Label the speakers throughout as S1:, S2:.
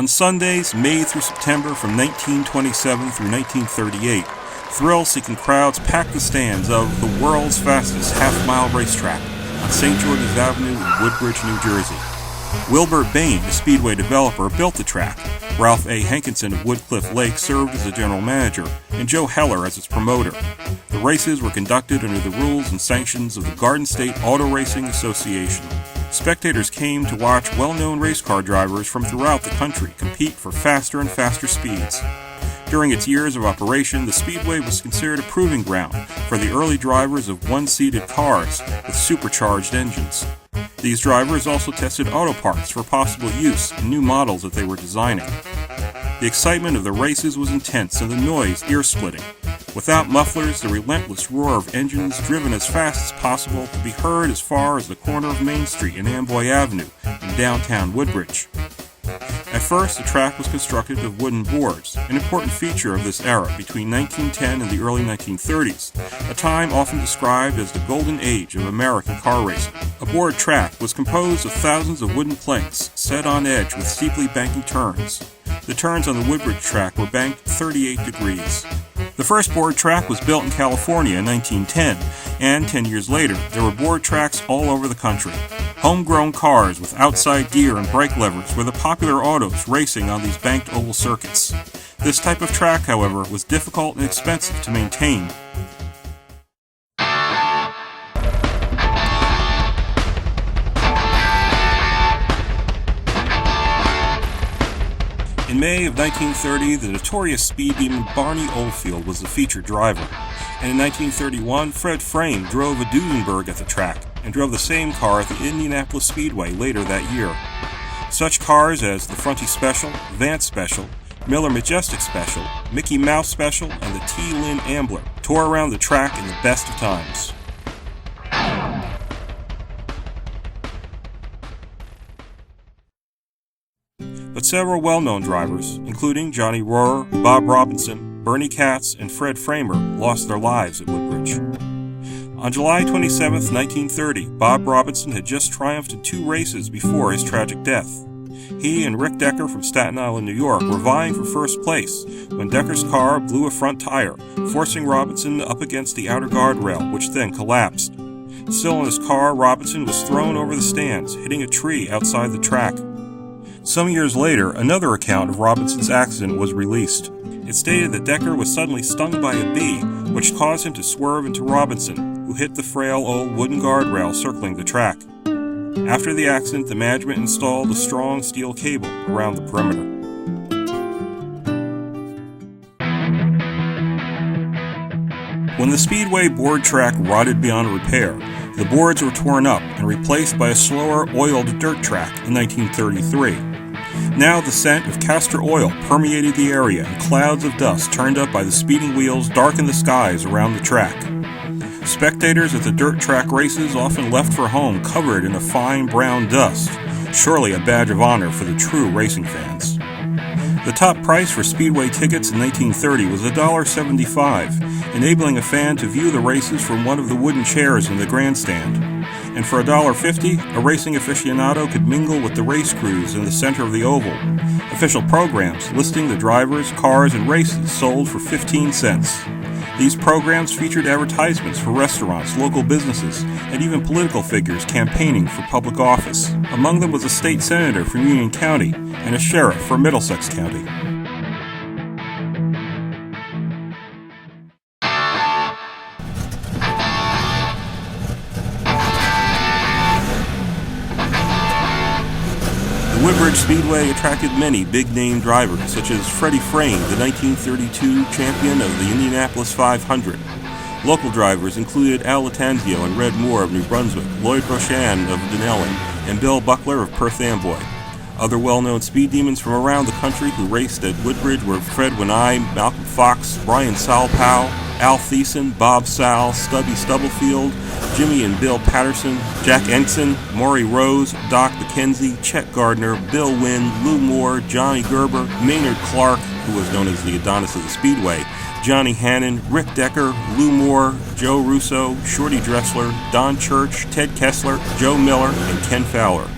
S1: On Sundays, May through September from 1927 through 1938, thrill-seeking crowds packed the stands of the world's fastest half-mile racetrack on St. George's Avenue in Woodbridge, New Jersey. Wilbur Bain, the Speedway developer, built the track. Ralph A. Hankinson of Woodcliff Lake served as the general manager, and Joe Heller as its promoter. The races were conducted under the rules and sanctions of the Garden State Auto Racing Association. Spectators came to watch well-known race car drivers from throughout the country compete for faster and faster speeds. During its years of operation, the Speedway was considered a proving ground for the early drivers of one-seated cars with supercharged engines. These drivers also tested auto parts for possible use in new models that they were designing. The excitement of the races was intense and the noise ear-splitting. Without mufflers, the relentless roar of engines driven as fast as possible could be heard as far as the corner of Main Street and Amboy Avenue in downtown Woodbridge. At first, the track was constructed of wooden boards, an important feature of this era between 1910 and the early 1930s, a time often described as the golden age of American car racing. A board track was composed of thousands of wooden planks set on edge with steeply banking turns. The turns on the Woodbridge track were banked 38 degrees. The first board track was built in California in 1910, and 10 years later, there were board tracks all over the country. Homegrown cars with outside gear and brake levers were the popular autos racing on these banked oval circuits. This type of track, however, was difficult and expensive to maintain. In May of 1930, the notorious speed demon Barney Oldfield was the featured driver, and in 1931, Fred Frame drove a Duesenberg at the track, and drove the same car at the Indianapolis Speedway later that year. Such cars as the Fronty Special, Vance Special, Miller Majestic Special, Mickey Mouse Special, and the T. Lynn Ambler tore around the track in the best of times. But several well-known drivers, including Johnny Rohrer, Bob Robinson, Bernie Katz, and Fred Framer, lost their lives at Woodbridge. On July 27, 1930, Bob Robinson had just triumphed in 2 races before his tragic death. He and Rick Decker from Staten Island, New York, were vying for first place when Decker's car blew a front tire, forcing Robinson up against the outer guardrail, which then collapsed. Still in his car, Robinson was thrown over the stands, hitting a tree outside the track. Some years later, another account of Robinson's accident was released. It stated that Decker was suddenly stung by a bee, which caused him to swerve into Robinson, who hit the frail old wooden guardrail circling the track. After the accident, the management installed a strong steel cable around the perimeter. When the Speedway board track rotted beyond repair, the boards were torn up and replaced by a slower, oiled dirt track in 1933. Now the scent of castor oil permeated the area, and clouds of dust turned up by the speeding wheels darkened the skies around the track. Spectators at the dirt track races often left for home covered in a fine brown dust, surely a badge of honor for the true racing fans. The top price for Speedway tickets in 1930 was $1.75, enabling a fan to view the races from one of the wooden chairs in the grandstand. And for $1.50, a racing aficionado could mingle with the race crews in the center of the oval. Official programs listing the drivers, cars, and races sold for 15 cents. These programs featured advertisements for restaurants, local businesses, and even political figures campaigning for public office. Among them was a state senator from Union County and a sheriff for Middlesex County. The Woodbridge Speedway attracted many big-name drivers, such as Freddie Frame, the 1932 champion of the Indianapolis 500. Local drivers included Al Latanzio and Red Moore of New Brunswick, Lloyd Rochan of Dunellen, and Bill Buckler of Perth Amboy. Other well-known speed demons from around the country who raced at Woodbridge were Fred Winai, Malcolm Fox, Brian Salpow, Al Thiessen, Bob Sal, Stubby Stubblefield, Jimmy and Bill Patterson, Jack Ensign, Maury Rose, Doc McKenzie, Chet Gardner, Bill Wynn, Lou Moore, Johnny Gerber, Maynard Clark, who was known as the Adonis of the Speedway, Johnny Hannon, Rick Decker, Lou Moore, Joe Russo, Shorty Dressler, Don Church, Ted Kessler, Joe Miller, and Ken Fowler.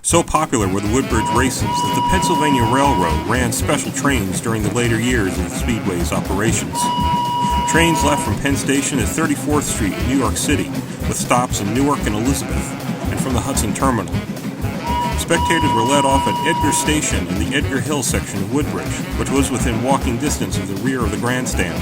S1: So popular were the Woodbridge races that the Pennsylvania Railroad ran special trains during the later years of the Speedway's operations. Trains left from Penn Station at 34th Street in New York City, with stops in Newark and Elizabeth, and from the Hudson Terminal. Spectators were led off at Edgar Station in the Edgar Hill section of Woodbridge, which was within walking distance of the rear of the grandstand.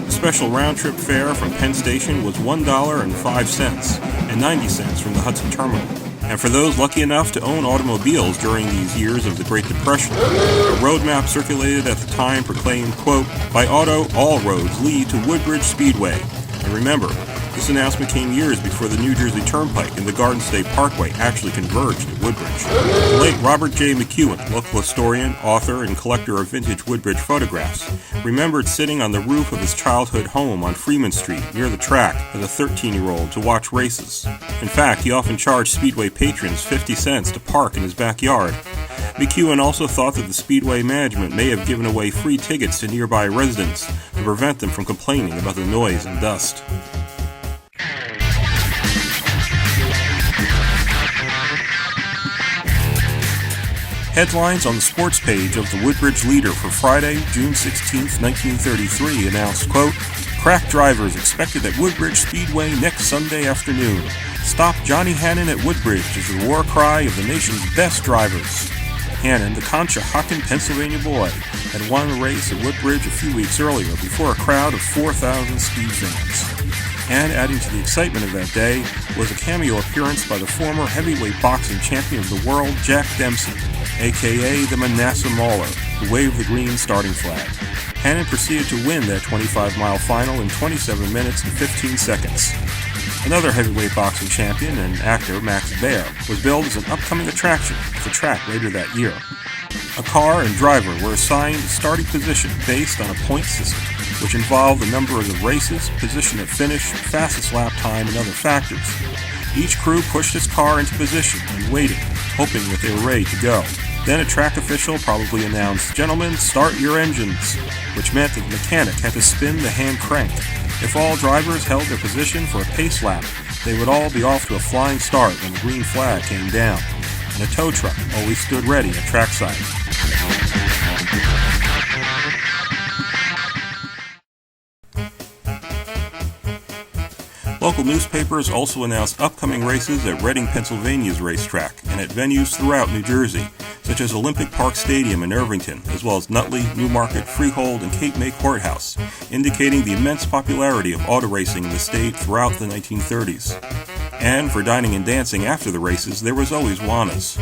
S1: The special round-trip fare from Penn Station was $1.05 and 90 cents from the Hudson Terminal. And for those lucky enough to own automobiles during these years of the Great Depression, a road map circulated at the time proclaimed, quote, "By auto, all roads lead to Woodbridge Speedway." And remember, this announcement came years before the New Jersey Turnpike and the Garden State Parkway actually converged at Woodbridge. The late Robert J. McEwen, local historian, author, and collector of vintage Woodbridge photographs, remembered sitting on the roof of his childhood home on Freeman Street near the track as a 13-year-old to watch races. In fact, he often charged Speedway patrons 50 cents to park in his backyard. McEwen also thought that the Speedway management may have given away free tickets to nearby residents to prevent them from complaining about the noise and dust. Headlines on the sports page of the Woodbridge Leader for Friday, June 16, 1933 announced, quote, "Crack drivers expected at Woodbridge Speedway next Sunday afternoon. Stop Johnny Hannon at Woodbridge is the war cry of the nation's best drivers." Hannon, the Conshohocken, Pennsylvania boy, had won a race at Woodbridge a few weeks earlier before a crowd of 4,000 speed fans. And adding to the excitement of that day was a cameo appearance by the former heavyweight boxing champion of the world, Jack Dempsey, a.k.a. the Manasseh Mauler, who waved the green starting flag. Hannon proceeded to win that 25-mile final in 27 minutes and 15 seconds. Another heavyweight boxing champion and actor, Max Baer, was billed as an upcoming attraction at the track later that year. A car and driver were assigned a starting position based on a point system, which involved the number of races, position at finish, fastest lap time, and other factors. Each crew pushed its car into position and waited, hoping that they were ready to go. Then a track official probably announced, "Gentlemen, start your engines," which meant that the mechanic had to spin the hand crank. If all drivers held their position for a pace lap, they would all be off to a flying start when the green flag came down. And a tow truck always stood ready at trackside. Local newspapers also announced upcoming races at Reading, Pennsylvania's racetrack, and at venues throughout New Jersey, such as Olympic Park Stadium in Irvington, as well as Nutley, Newmarket, Freehold, and Cape May Courthouse, indicating the immense popularity of auto racing in the state throughout the 1930s. And for dining and dancing after the races, there was always Juana's.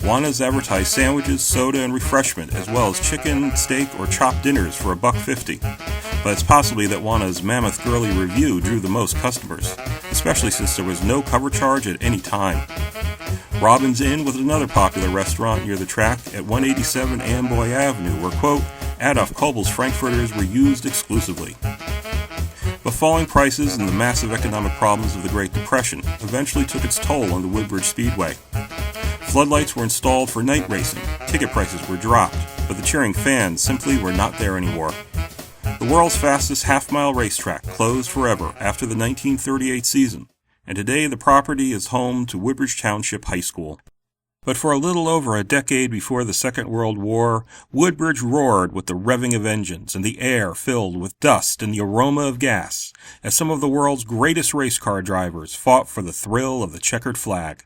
S1: Juana's advertised sandwiches, soda, and refreshment, as well as chicken, steak, or chopped dinners for $1.50. But it's possibly that Juana's Mammoth Girly Review drew the most customers, especially since there was no cover charge at any time. Robin's Inn was another popular restaurant near the track at 187 Amboy Avenue, where, quote, Adolf Kobel's Frankfurters were used exclusively. But falling prices and the massive economic problems of the Great Depression eventually took its toll on the Woodbridge Speedway. Floodlights were installed for night racing, ticket prices were dropped, but the cheering fans simply were not there anymore. The world's fastest half-mile racetrack closed forever after the 1938 season, and today the property is home to Woodbridge Township High School. But for a little over a decade before the Second World War, Woodbridge roared with the revving of engines and the air filled with dust and the aroma of gas, as some of the world's greatest race car drivers fought for the thrill of the checkered flag.